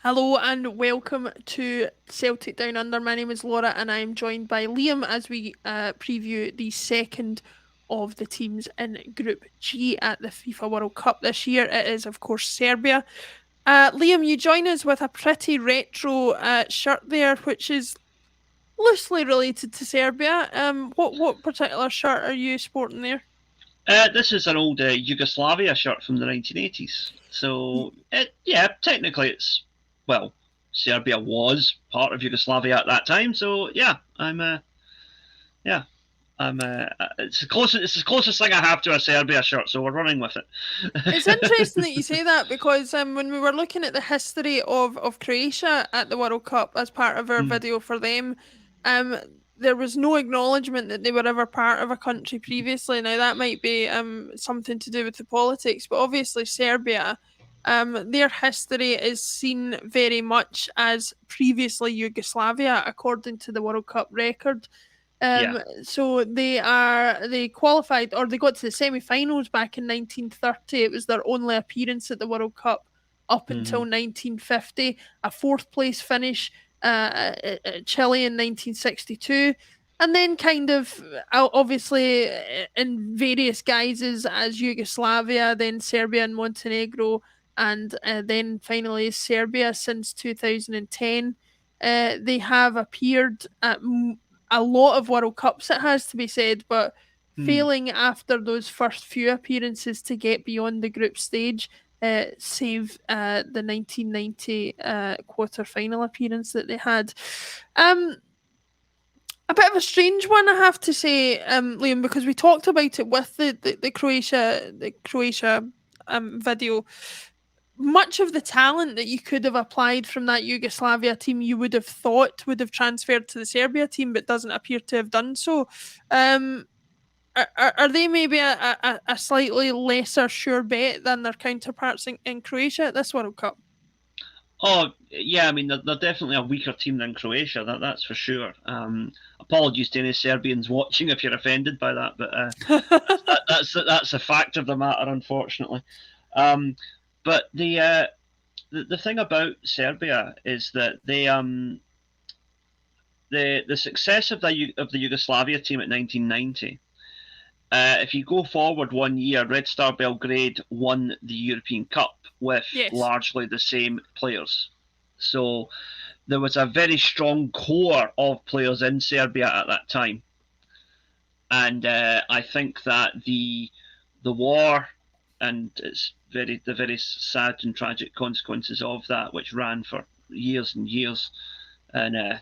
Hello and welcome to Celtic Down Under. My name is Laura and I am joined by Liam as we preview the second of the teams in Group G at the FIFA World Cup this year. It is, of course, Serbia. Liam, you join us with a pretty retro shirt there, which is loosely related to Serbia. What particular shirt are you sporting there? This is an old Yugoslavia shirt from the 1980s. Yeah, technically well, Serbia was part of Yugoslavia at that time. So, yeah, it's the closest thing I have to a Serbia shirt. So we're running with It's it. interesting that you say that because when we were looking at the history of Croatia at the World Cup as part of our Mm, video for them, um, there was no acknowledgement that they were ever part of a country previously. Now that might be something to do with the politics, but obviously Serbia, their history is seen very much as previously Yugoslavia, according to the World Cup record. yeah. So they qualified or they got to the semi-finals back in 1930. It was their only appearance at the World Cup up until Hmm. 1950. A fourth place finish at Chile in 1962. And then, kind of obviously, in various guises as Yugoslavia, then Serbia and Montenegro, and then finally Serbia since 2010. They have appeared at a lot of World Cups, it has to be said, but Hmm. failing after those first few appearances to get beyond the group stage, save the 1990 quarter final appearance that they had. Um, a bit of a strange one, I have to say, Liam, because we talked about it with the Croatia video. Much of the talent that you could have applied from that Yugoslavia team, you would have thought would have transferred to the Serbia team, but doesn't appear to have done so. Um, are they maybe a slightly lesser sure bet than their counterparts in Croatia at this World Cup? Oh, yeah. I mean, they're definitely a weaker team than Croatia. That's for sure. Apologies to any Serbians watching if you're offended by that, but that's a fact of the matter, unfortunately. Um, but the thing about Serbia is that the success of the Yugoslavia team at 1990. If you go forward one year, Red Star Belgrade won the European Cup with Yes. largely the same players. So there was a very strong core of players in Serbia at that time, and I think that the war and the very sad and tragic consequences of that, which ran for years and years, and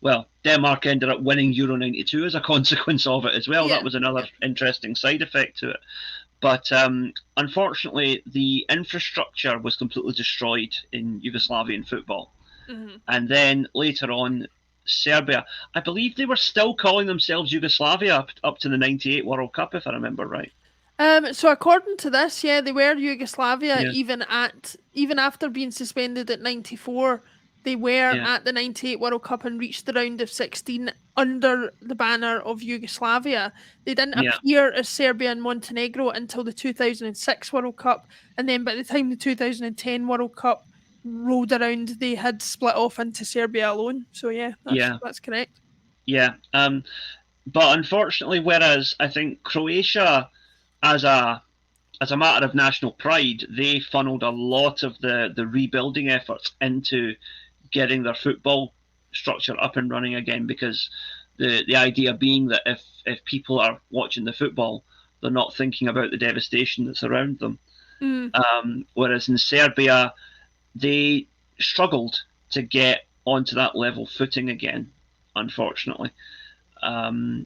well, Denmark ended up winning Euro '92 as a consequence of it as well. That Yeah. was another Yeah. interesting side effect to it. But unfortunately, the infrastructure was completely destroyed in Yugoslavian football. Mhm. And then later on, Serbia, I believe they were still calling themselves Yugoslavia up to the '98 World Cup, if I remember right. So according to this, yeah, they were Yugoslavia Yeah, even after being suspended at 94. They were yeah, at the 98 World Cup and reached the round of 16 under the banner of Yugoslavia. They didn't yeah, appear as Serbia and Montenegro until the 2006 World Cup, and then by the time the 2010 World Cup rolled around, they had split off into Serbia alone. So yeah, that's yeah, that's correct. yeah. But unfortunately, whereas I think Croatia, as a matter of national pride, they funneled a lot of the rebuilding efforts into getting their football structure up and running again, because the idea being that if people are watching the football, they're not thinking about the devastation that's around them. Mm, Whereas in Serbia, they struggled to get onto that level footing again, unfortunately. And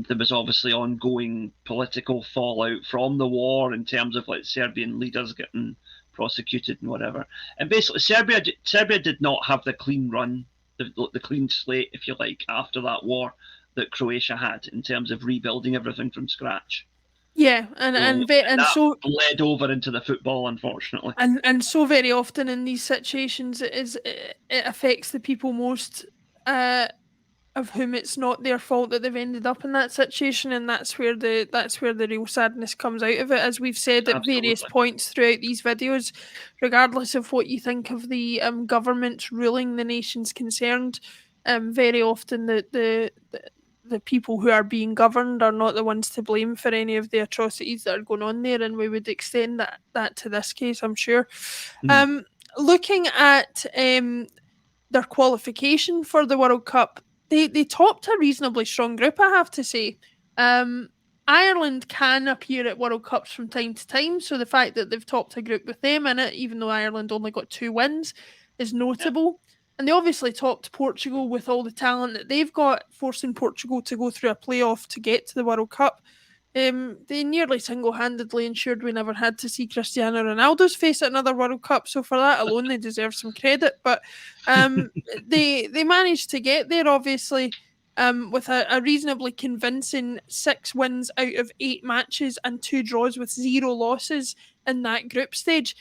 there was obviously ongoing political fallout from the war in terms of like Serbian leaders getting prosecuted and whatever. And basically, Serbia did not have the clean run, the clean slate, if you like, after that war that Croatia had in terms of rebuilding everything from scratch. yeah, So and and that so bled over into the football, unfortunately. so very often in these situations it affects the people most uh of whom it's not their fault that they've ended up in that situation, and that's where the real sadness comes out of it. As we've said at various Absolutely. points throughout these videos, regardless of what you think of the governments ruling the nations concerned, very often the people who are being governed are not the ones to blame for any of the atrocities that are going on there, and we would extend that to this case, I'm sure. Mm. Um, Looking at their qualification for the World Cup, they topped a reasonably strong group, I have to say. Um, Ireland can appear at World Cups from time to time, so the fact that they've topped a group with them in it, even though Ireland only got 2 wins, is Yeah. notable. And they obviously topped Portugal with all the talent that they've got, forcing Portugal to go through a playoff to get to the World Cup. They nearly single-handedly ensured we never had to see Cristiano Ronaldo's face at another World Cup. So for that alone, they deserve some credit. But um, they managed to get there, obviously, with a reasonably convincing 6 wins out of 8 matches and 2 draws with 0 losses in that group stage.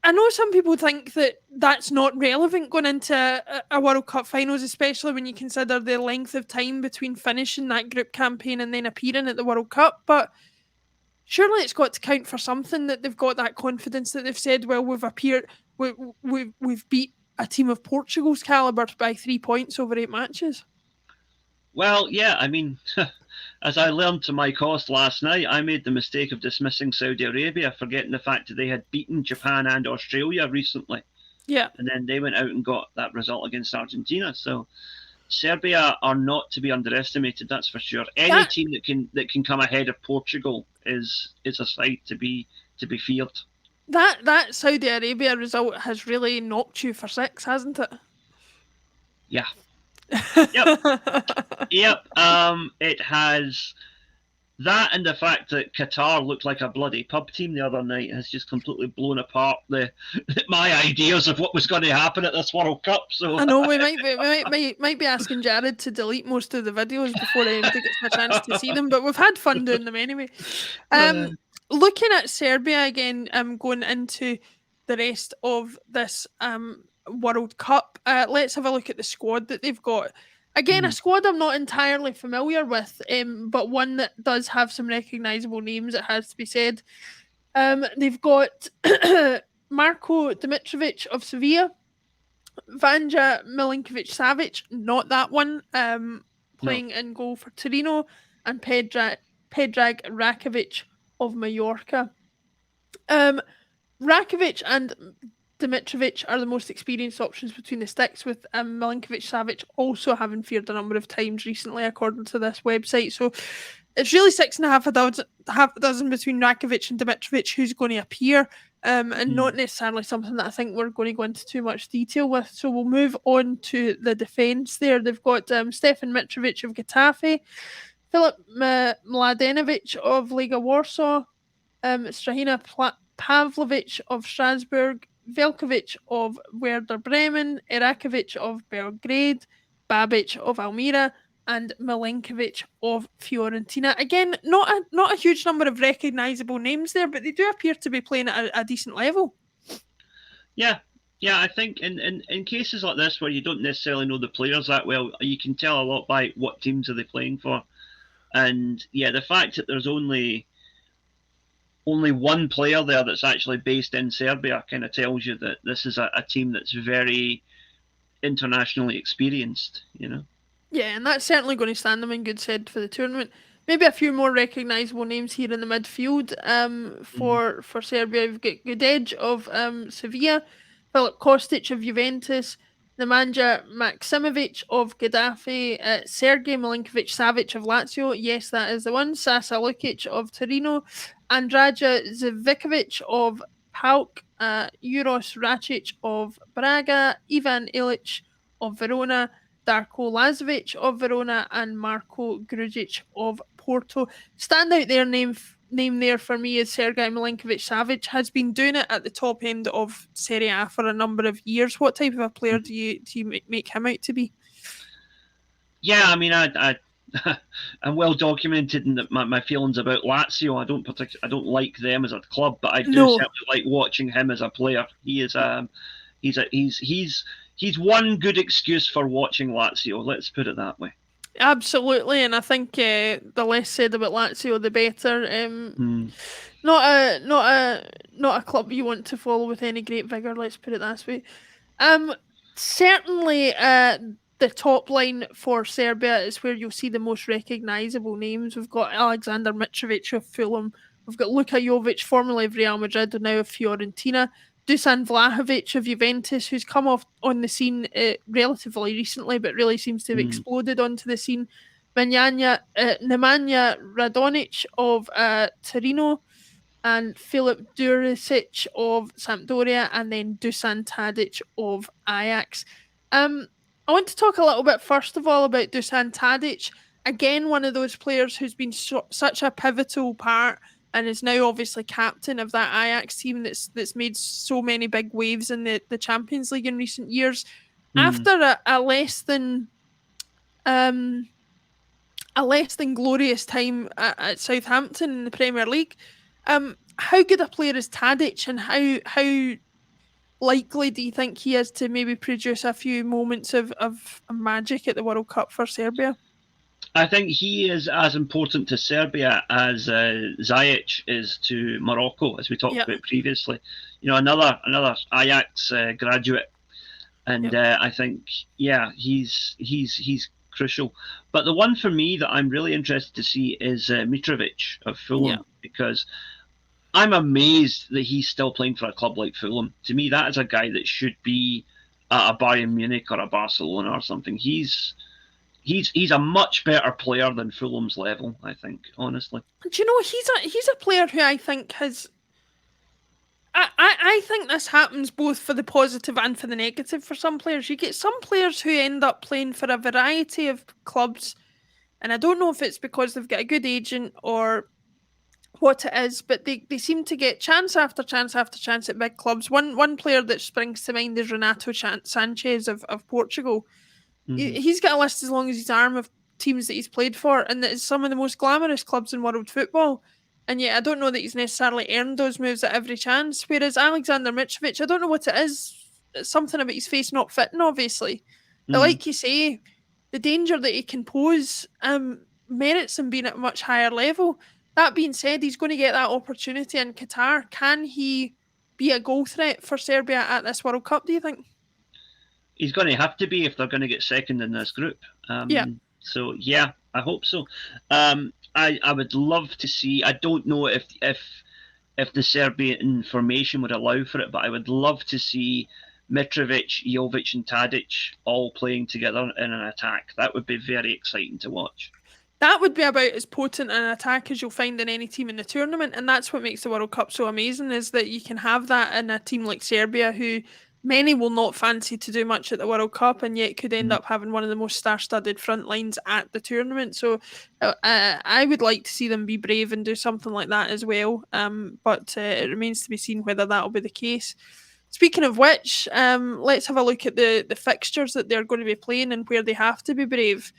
I know some people think that that's not relevant going into a World Cup finals, especially when you consider the length of time between finishing that group campaign and then appearing at the World Cup. But surely it's got to count for something that they've got that confidence that they've said, well, we've appeared, we've beat a team of Portugal's calibre by 3 points over 8 matches. Well, yeah, I mean, as I learned to my cost last night, I made the mistake of dismissing Saudi Arabia, forgetting the fact that they had beaten Japan and Australia recently. Yeah. And then they went out and got that result against Argentina. So Serbia are not to be underestimated, that's for sure. Any team that can come ahead of Portugal is a side to be feared. That Saudi Arabia result has really knocked you for 6, hasn't it? Yeah. Yep. Yep. It has that, and the fact that Qatar looked like a bloody pub team the other night has just completely blown apart my ideas of what was going to happen at this World Cup. So I know we might be asking Jared to delete most of the videos before anybody gets a chance to see them, but we've had fun doing them anyway. Looking at Serbia again, going into the rest of this World Cup, let's have a look at the squad that they've got. Again, a squad I'm not entirely familiar with, but one that does have some recognisable names, it has to be said. They've got Marko Dimitrovic of Sevilla, Vanja Milinkovic-Savic, not that one, playing in goal for Torino, and Predrag Rakovic of Mallorca. Rakovic and Dimitrovic are the most experienced options between the sticks, with Milinkovic-Savic also having feared a number of times recently, according to this website. So it's really 6.5 half a dozen between Rakovic and Dimitrovic who's going to appear, and not necessarily something that I think we're going to go into too much detail with. So we'll move on to the defence there. They've got Stefan Mitrovic of Getafe, Filip Mladenovic of Lega Warsaw, Strahina Pavlovic of Strasbourg, Velkovic of Werder Bremen, Irakovic of Belgrade, Babic of Almira, and Milenkovic of Fiorentina. Again, not a huge number of recognisable names there, but they do appear to be playing at a decent level. Yeah, I think in cases like this where you don't necessarily know the players that well, you can tell a lot by what teams are they playing for. And yeah, the fact that there's only one player there that's actually based in Serbia kind of tells you that this is a team that's very internationally experienced, you know? Yeah, and that's certainly going to stand them in good stead for the tournament. Maybe a few more recognisable names here in the midfield for Serbia. We've got Gudej of Sevilla, Filip Kostic of Juventus, Nemanja Maksimovic of Getafe, Sergej Milinkovic-Savic of Lazio, yes, that is the one, Sasa Lukic of Torino, Andraja Zivikovic of PAOK, Uros Racic of Braga, Ivan Ilic of Verona, Darko Lazovic of Verona, and Marko Grujic of Porto. Standout name there for me is Sergej Milinkovic-Savic. Has been doing it at the top end of Serie A for a number of years. What type of a player do you make him out to be? Yeah, I mean, I'm well documented in my feelings about Lazio. I don't like them as a club, but I do certainly like watching him as a player. He is he's one good excuse for watching Lazio. Let's put it that way. Absolutely, and I think the less said about Lazio, the better. Mm. Not a club you want to follow with any great vigor. Let's put it that way. Um, Certainly, the top line for Serbia is where you'll see the most recognisable names. We've got Alexander Mitrovic of Fulham. We've got Luka Jovic, formerly of Real Madrid, and now of Fiorentina. Dusan Vlahovic of Juventus, who's come off on the scene relatively recently, but really seems to have exploded onto the scene. Nemanja Radonic of Torino, and Filip Duricic of Sampdoria, and then Dusan Tadic of Ajax. I want to talk a little bit first of all about Dusan Tadic. Again, one of those players who's been such a pivotal part and is now obviously captain of that Ajax team that's made so many big waves in the Champions League in recent years. After a less than glorious time at Southampton in the Premier League, how good a player is Tadic, and how likely do you think he is to maybe produce a few moments of magic at the World Cup for Serbia? I think he is as important to Serbia as Ziyech is to Morocco, as we talked about previously. Another Ajax graduate, and I think he's crucial. But the one for me that I'm really interested to see is Mitrovic of Fulham, because I'm amazed that he's still playing for a club like Fulham. To me, that is a guy that should be at a Bayern Munich or a Barcelona or something. He's a much better player than Fulham's level, I think, honestly. Do you know, he's a player who I think has... I think this happens both for the positive and for the negative for some players. You get some players who end up playing for a variety of clubs, and I don't know if it's because they've got a good agent or what it is, but they seem to get chance after chance after chance at big clubs. One player that springs to mind is Renato Sanchez of Portugal. He's got a list as long as his arm of teams that he's played for, and that is some of the most glamorous clubs in world football. And yet I don't know that he's necessarily earned those moves at every chance. Whereas Alexander Mitrovic, I don't know what it is. It's something about his face not fitting, obviously. But like you say, the danger that he can pose merits him being at a much higher level. That being said, he's going to get that opportunity in Qatar. Can he be a goal threat for Serbia at this World Cup, do you think? He's going to have to be if they're going to get second in this group. So, yeah, I hope so. I would love to see... I don't know if the Serbian formation would allow for it, but I would love to see Mitrovic, Jovic and Tadic all playing together in an attack. That would be very exciting to watch. That would be about as potent an attack as you'll find in any team in the tournament, and that's what makes the World Cup so amazing, is that you can have that in a team like Serbia, who many will not fancy to do much at the World Cup, and yet could end up having one of the most star-studded front lines at the tournament. So I would like to see them be brave and do something like that as well, but it remains to be seen whether that will be the case. Speaking of which, let's have a look at the fixtures that they're going to be playing and where they have to be brave.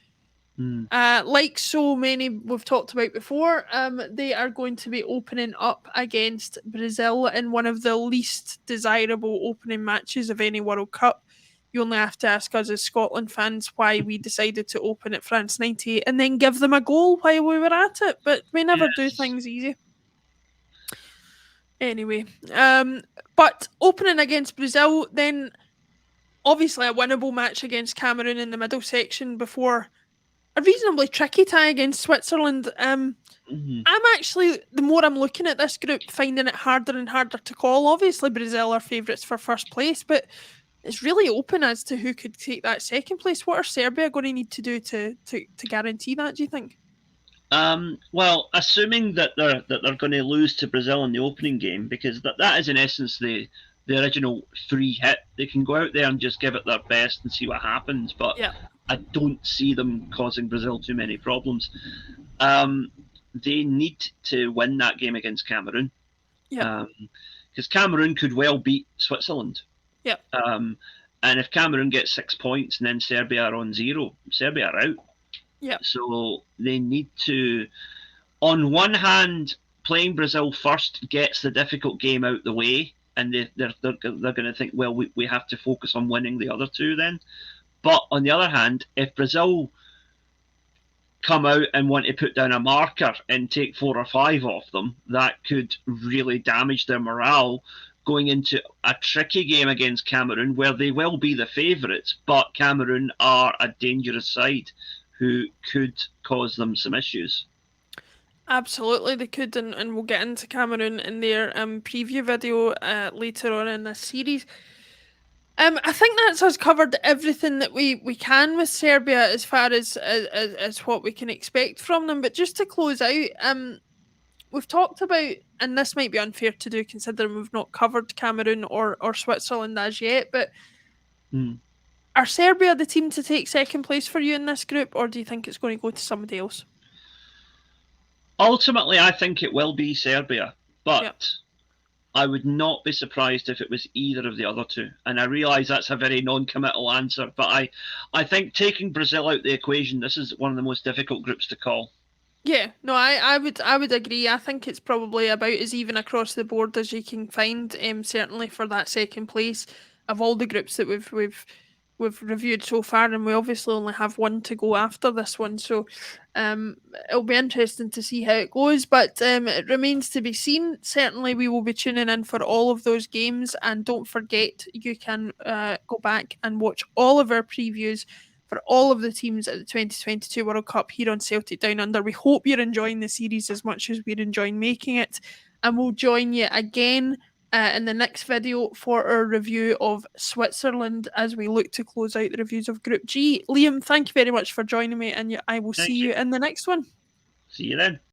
Like so many we've talked about before, they are going to be opening up against Brazil in one of the least desirable opening matches of any World Cup. You only have to ask us as Scotland fans why we decided to open at France 98 and then give them a goal while we were at it, but we never do things easy. Anyway, but opening against Brazil, then obviously a winnable match against Cameroon in the middle section before a reasonably tricky tie against Switzerland. I'm actually, the more I'm looking at this group, finding it harder and harder to call. Obviously, Brazil are favourites for first place, but it's really open as to who could take that second place. What are Serbia going to need to do to guarantee that, do you think? Well, assuming that they're going to lose to Brazil in the opening game, because that is in essence the original free hit. They can go out there and just give it their best and see what happens, but I don't see them causing Brazil too many problems. They need to win that game against Cameroon, because Cameroon could well beat Switzerland. And if Cameroon gets 6 points and then Serbia are on 0, Serbia are out. So they need to, on one hand, playing Brazil first gets the difficult game out the way, and they're going to think, well, we have to focus on winning the other two then. But on the other hand, if Brazil come out and want to put down a marker and take 4 or 5 off them, that could really damage their morale going into a tricky game against Cameroon, where they will be the favourites, but Cameroon are a dangerous side who could cause them some issues. Absolutely, they could, and we'll get into Cameroon in their preview video later on in this series. I think that's us covered everything that we can with Serbia as far as what we can expect from them. But just to close out, we've talked about, and this might be unfair to do considering we've not covered Cameroon or Switzerland as yet, but are Serbia the team to take second place for you in this group, or do you think it's going to go to somebody else? Ultimately, I think it will be Serbia, but I would not be surprised if it was either of the other two. And I realise that's a very non-committal answer, but I think taking Brazil out the equation, this is one of the most difficult groups to call. Yeah, no, I would agree. I think it's probably about as even across the board as you can find. Certainly for that second place of all the groups that we've reviewed so far, and we obviously only have one to go after this one. So, it'll be interesting to see how it goes. But it remains to be seen. Certainly, we will be tuning in for all of those games, and don't forget you can go back and watch all of our previews for all of the teams at the 2022 World Cup here on Celtic Down Under. We hope you're enjoying the series as much as we're enjoying making it, and we'll join you again in the next video for our review of Switzerland as we look to close out the reviews of Group G. Liam, thank you very much for joining me, and I will see you in the next one. See you then.